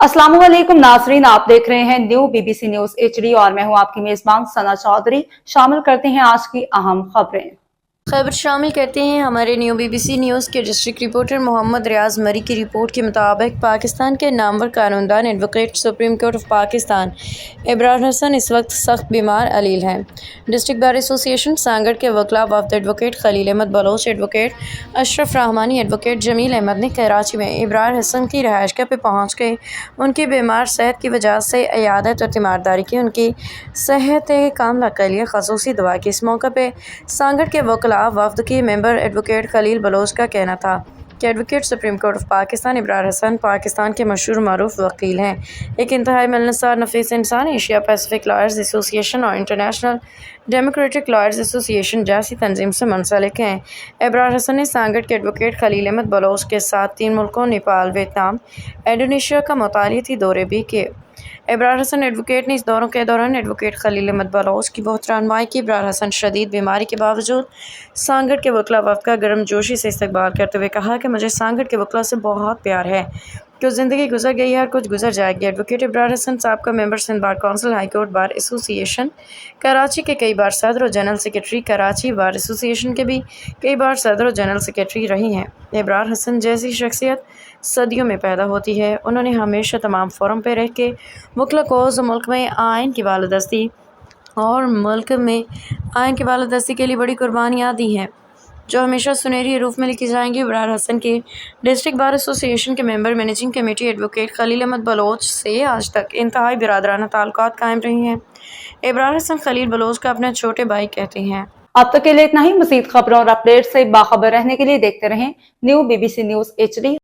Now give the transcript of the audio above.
अस्सलाम वालेकुम नाजरीन, आप देख रहे हैं न्यू बीबीसी न्यूज एचडी और मैं हूं आपकी मेजबान सना चौधरी। शामिल करते हैं आज की अहम खबरें। खबर शामिल करते हैं हमारे न्यू बीबीसी न्यूज़ के डिस्ट्रिक्ट रिपोर्टर मोहम्मद रियाज मरी की रिपोर्ट के मुताबिक पाकिस्तान के नामवर कानूनदान advocate supreme court of Pakistan Ibrar Hasan इस वक्त सख्त बीमार अलील हैं। डिस्ट्रिक्ट बार एसोसिएशन सांगड़ के वकला वफ्द advocate Khalil Ahmed Baloch, advocate Ashraf Rahmani, advocate Jamil Ahmed ने कराची में इब्रार हसन की रहायशगाह पर पहुँच के उनकी बीमार सेहत की वजह से इयादत और तीमारदारी की, उनकी सेहत कामला के लिए खसूसी दुआ की। इस मौके पर सांगड़ के वकला वफ्द की मेंबर एडवोकेट खलील बलोच का कहना था कि advocate supreme court of Pakistan Ibrar Hasan Pakistan के मशहूर मारूफ वकील हैं, एक इंतहाई मिलनसार नफीस इंसान, एशिया पैसिफिक लॉयर्स एसोसिएशन और इंटरनेशनल डेमोक्रेटिक लॉयर्स एसोसिएशन जैसी तंजीम से मुंसलिक हैं। इब्रार हसन ने सांगड़ के एडवोकेट खलील अहमद बलोच के साथ 3 मुल्कों नेपाल, वियतनाम, इंडोनेशिया का मुतालियाती दौरे भी किए। इब्रार हसन एडवोकेट ने इस दौरों के दौरान एडवोकेट खलील अहमद बलोच की बहुत रहनुमाई की। इब्रार हसन शदीद बीमारी के बावजूद सांगड़ के वकला वफ़द का गर्मजोशी से इस्तकबाल करते हुए कहा कि मुझे सांगड़ के वकला से बहुत प्यार है, जो ज़िंदगी गुजर गई है और कुछ गुजर जाएगी। एडवोकेट इब्रार हसन साहब का member Sindh bar council, high court bar association Karachi के कई बार सदर और general secretary, Karachi bar association के भी कई बार सदर और जनरल सेक्रेटरी रही हैं। इब्रार हसन जैसी शख्सियत सदियों में पैदा होती है। उन्होंने हमेशा तमाम फोरम पर रह के मुल्क में आइन की बालादस्ती के लिए बड़ी कुर्बानियाँ दी हैं, जो हमेशा सुनहरी रूप में लिखी जाएंगी। इब्रार हसन के डिस्ट्रिक्ट बार एसोसिएशन के member managing committee advocate Khalil Ahmed Baloch से आज तक इंतहाई बिरादराना ताल्लुकात कायम रही हैं। इब्रार हसन खलील बलोच का अपना छोटे भाई कहते हैं। अब तक के लिए इतना ही। मज़ीद खबरों और अपडेट से बाखबर रहने के लिए देखते रहें न्यू बीबीसी न्यूज एचडी।